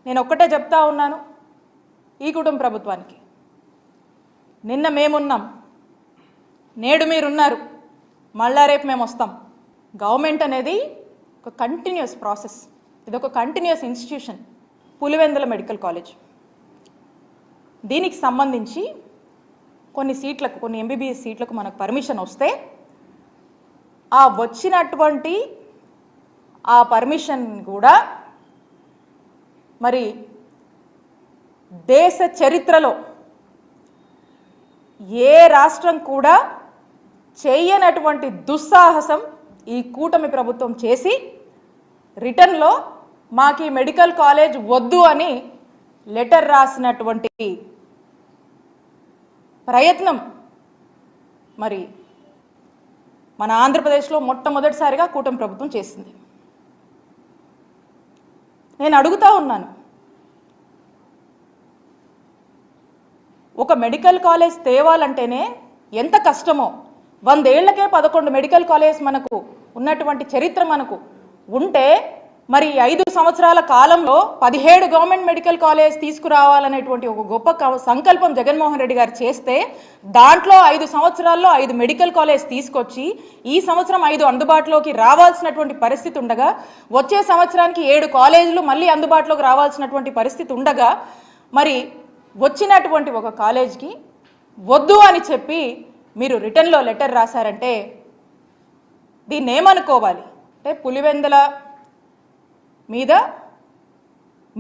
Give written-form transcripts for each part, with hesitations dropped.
నేను ఒక్కటే చెప్తా ఉన్నాను ఈ కుటుంబ ప్రభుత్వానికి, నిన్న మేమున్నాం, నేడు మీరున్నారు, మళ్ళా రేపు మేము వస్తాం. గవర్నమెంట్ అనేది ఒక కంటిన్యూస్ ప్రాసెస్, ఇది ఒక continuous institution. Pulivendula medical college, దీనికి సంబంధించి కొన్ని సీట్లకు, కొన్ని ఎంబీబీఎస్ సీట్లకు మనకు పర్మిషన్ వస్తే ఆ వచ్చినటువంటి ఆ పర్మిషన్ కూడా మరి దేశ చరిత్రలో ఏ రాష్ట్రం కూడా చేయనటువంటి దుస్సాహసం ఈ కూటమి ప్రభుత్వం చేసి రిటర్న్లో మాకు ఈ మెడికల్ కాలేజ్ వద్దు అని లెటర్ రాసినటువంటి ప్రయత్నం మరి మన ఆంధ్రప్రదేశ్లో మొట్టమొదటిసారిగా కూటమి ప్రభుత్వం చేసింది. నేను అడుగుతా ఉన్నాను, ఒక మెడికల్ కాలేజ్ తేవాలంటేనే ఎంత కష్టమో, 100 ఏళ్లకే 11 మెడికల్ కాలేజ్ మనకు ఉన్నటువంటి చరిత్ర మనకు ఉంటే, మరి 5 సంవత్సరాల కాలంలో 17 గవర్నమెంట్ మెడికల్ కాలేజ్ తీసుకురావాలనేటువంటి ఒక గొప్ప సంకల్పం జగన్మోహన్ రెడ్డి గారు చేస్తే, దాంట్లో 5 సంవత్సరాల్లో 5 మెడికల్ కాలేజ్ తీసుకొచ్చి ఈ సంవత్సరం 5 అందుబాటులోకి రావాల్సినటువంటి పరిస్థితి ఉండగా, వచ్చే సంవత్సరానికి 7 కాలేజీలు మళ్ళీ అందుబాటులోకి రావాల్సినటువంటి పరిస్థితి ఉండగా, మరి వచ్చినటువంటి ఒక కాలేజ్కి వద్దు అని చెప్పి మీరు రిటర్న్లో లెటర్ రాశారంటే దీన్ని ఏమనుకోవాలి? అంటే పులివెందుల మీద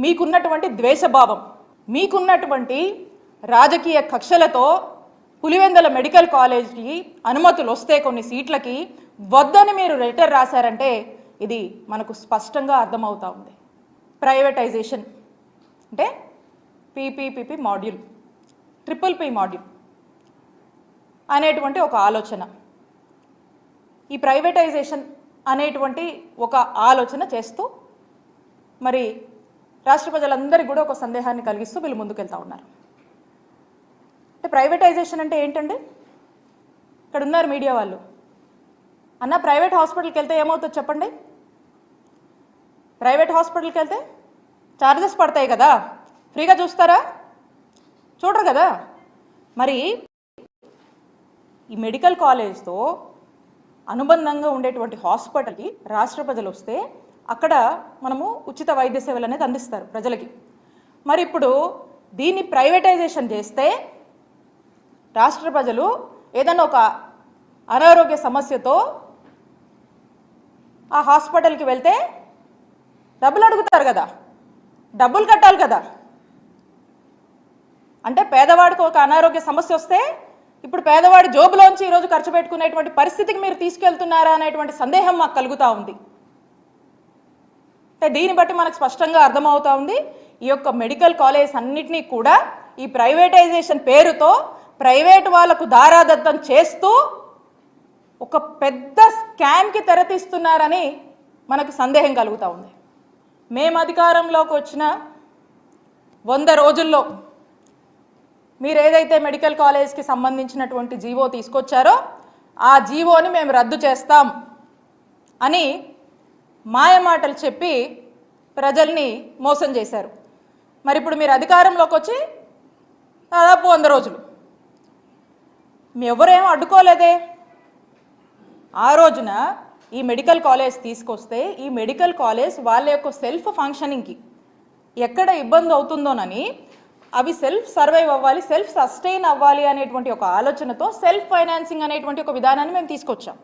మీకున్నటువంటి ద్వేషభావం, మీకున్నటువంటి రాజకీయ కక్షలతో పులివెందుల మెడికల్ కాలేజ్కి అనుమతులు వస్తే కొన్ని సీట్లకి వద్దని మీరు లెటర్ రాశారంటే ఇది మనకు స్పష్టంగా అర్థమవుతా ఉంది. ప్రైవేటైజేషన్ అంటే పీపీపీ మాడ్యూల్, ట్రిపుల్ మాడ్యూల్ అనేటువంటి ఒక ఆలోచన, ఈ ప్రైవేటైజేషన్ అనేటువంటి ఒక ఆలోచన చేస్తూ మరి రాష్ట్ర ప్రజలందరికీ కూడా ఒక సందేహాన్ని కలిగిస్తూ వీళ్ళు ముందుకెళ్తా ఉన్నారు. అంటే ప్రైవేటైజేషన్ అంటే ఏంటండి? ఇక్కడ ఉన్నారు మీడియా వాళ్ళు, అన్న ప్రైవేట్ హాస్పిటల్కి వెళ్తే ఏమవుతుంది చెప్పండి? ప్రైవేట్ హాస్పిటల్కి వెళ్తే ఛార్జెస్ పడతాయి కదా, ఫ్రీగా చూస్తారా? చూడరు కదా. మరి ఈ మెడికల్ కాలేజ్తో అనుబంధంగా ఉండేటువంటి హాస్పిటల్కి రాష్ట్ర ప్రజలు వస్తే అక్కడ మనము ఉచిత వైద్య సేవలు అనేది అందిస్తారు ప్రజలకి. మరి ఇప్పుడు దీన్ని ప్రైవేటైజేషన్ చేస్తే రాష్ట్ర ప్రజలు ఏదైనా ఒక అనారోగ్య సమస్యతో ఆ హాస్పిటల్కి వెళ్తే డబ్బులు అడుగుతారు కదా, డబ్బులు కట్టాలి కదా. అంటే పేదవాడికి ఒక అనారోగ్య సమస్య వస్తే ఇప్పుడు పేదవాడి జోబులోంచి ఈరోజు ఖర్చు పెట్టుకునేటువంటి పరిస్థితికి మీరు తీసుకెళ్తున్నారా అనేటువంటి సందేహం మాకు కలుగుతూ ఉంది. అంటే దీన్ని బట్టి మనకు స్పష్టంగా అర్థమవుతా ఉంది, ఈ యొక్క మెడికల్ కాలేజ్ అన్నిటినీ కూడా ఈ ప్రైవేటైజేషన్ పేరుతో ప్రైవేట్ వాళ్లకు దారాదత్తం చేస్తూ ఒక పెద్ద స్కామ్కి తెరతీస్తున్నారని మనకు సందేహం కలుగుతూ ఉంది. మేము అధికారంలోకి వచ్చిన 100 రోజుల్లో మీరు ఏదైతే మెడికల్ కాలేజ్కి సంబంధించినటువంటి జీవో తీసుకొచ్చారో ఆ జీవోని మేము రద్దు చేస్తాం అని మాయమాటలు చెప్పి ప్రజల్ని మోసం చేశారు. మరి ఇప్పుడు మీరు అధికారంలోకి వచ్చి దాదాపు 100 రోజులు, ఎవరేమో అడ్డుకోలేదే. ఆ రోజున ఈ మెడికల్ కాలేజ్ తీసుకొస్తే ఈ మెడికల్ కాలేజ్ వాళ్ళ యొక్క సెల్ఫ్ ఫంక్షనింగ్కి ఎక్కడ ఇబ్బంది అవుతుందోనని, అవి సెల్ఫ్ సర్వైవ్ అవ్వాలి, సెల్ఫ్ సస్టైన్ అవ్వాలి అనేటువంటి ఒక ఆలోచనతో సెల్ఫ్ ఫైనాన్సింగ్ అనేటువంటి ఒక విధానాన్ని మేము తీసుకొచ్చాం.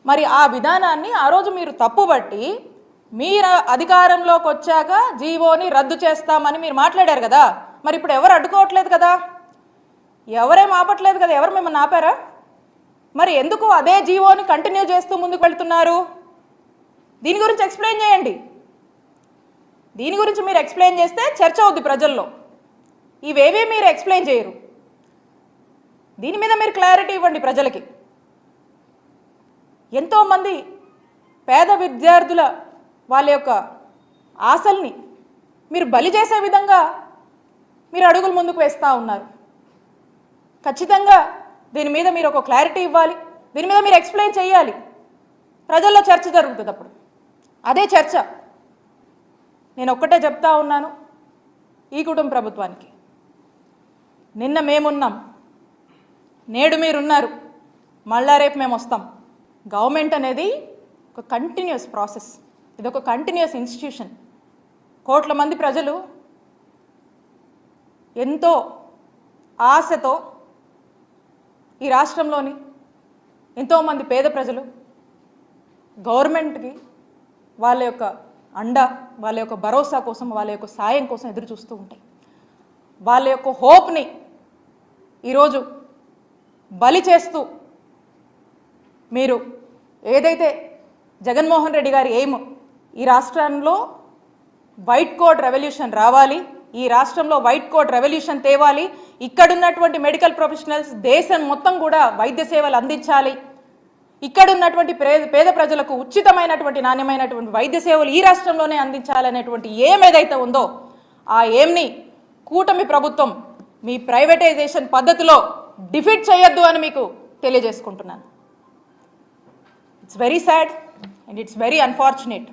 మరి ఆ విధానాన్ని ఆ రోజు మీరు తప్పుబట్టి మీరు అధికారంలోకి వచ్చాక జీవోని రద్దు చేస్తామని మీరు మాట్లాడారు కదా. మరి ఇప్పుడు ఎవరు అడ్డుకోవట్లేదు కదా, ఎవరేం ఆపట్లేదు కదా, ఎవరు మిమ్మల్ని ఆపారా? మరి ఎందుకు అదే జీవోని కంటిన్యూ చేస్తూ ముందుకు వెళ్తున్నారు? దీని గురించి ఎక్స్ప్లెయిన్ చేయండి. దీని గురించి మీరు ఎక్స్ప్లెయిన్ చేస్తే చర్చ అవుద్ది ప్రజల్లో. ఇవేవీ మీరు ఎక్స్ప్లెయిన్ చేయరు. దీని మీద మీరు క్లారిటీ ఇవ్వండి ప్రజలకి. ఎంతోమంది పేద విద్యార్థుల వాళ్ళ యొక్క ఆశల్ని మీరు బలి చేసే విధంగా మీరు అడుగులు ముందుకు వేస్తూ ఉన్నారు. ఖచ్చితంగా దీని మీద మీరు ఒక క్లారిటీ ఇవ్వాలి, దీని మీద మీరు ఎక్స్ప్లెయిన్ చేయాలి. ప్రజల్లో చర్చ జరుగుతుంది. అప్పుడు అదే చర్చ. నేను ఒక్కటే చెప్తా ఉన్నాను ఈ కుటుంబ ప్రభుత్వానికి, నిన్న మేమున్నాం, నేడు మీరున్నారు, మళ్ళా రేపు మేము వస్తాం. గవర్నమెంట్ అనేది ఒక కంటిన్యూస్ ప్రాసెస్, ఇది ఒక కంటిన్యూస్ ఇన్స్టిట్యూషన్. కోట్ల మంది ప్రజలు ఎంతో ఆశతో ఈ రాష్ట్రంలోని ఎంతోమంది పేద ప్రజలు గవర్నమెంట్కి వాళ్ళ యొక్క అండ, వాళ్ళ యొక్క భరోసా కోసం, వాళ్ళ యొక్క సాయం కోసం ఎదురు చూస్తూ ఉంటాయి. వాళ్ళ యొక్క హోప్ని ఈరోజు బలి చేస్తూ మీరు ఏదైతే జగన్మోహన్ రెడ్డి గారి ఎయిమ్, ఈ రాష్ట్రంలో వైట్ కోట్ రెవల్యూషన్ రావాలి, ఈ రాష్ట్రంలో వైట్ కోట్ రెవల్యూషన్ తేవాలి, ఇక్కడున్నటువంటి మెడికల్ ప్రొఫెషనల్స్ దేశం మొత్తం కూడా వైద్య సేవలు అందించాలి, ఇక్కడున్నటువంటి పేద ప్రజలకు ఉచితమైనటువంటి నాణ్యమైనటువంటి వైద్య సేవలు ఈ రాష్ట్రంలోనే అందించాలనేటువంటి ఏం ఏదైతే ఉందో ఆ ఏంని కూటమి ప్రభుత్వం మీ ప్రైవేటైజేషన్ పద్ధతిలో డిఫీట్ చేయొద్దు అని మీకు తెలియజేసుకుంటున్నాను. It's very sad and it's very unfortunate.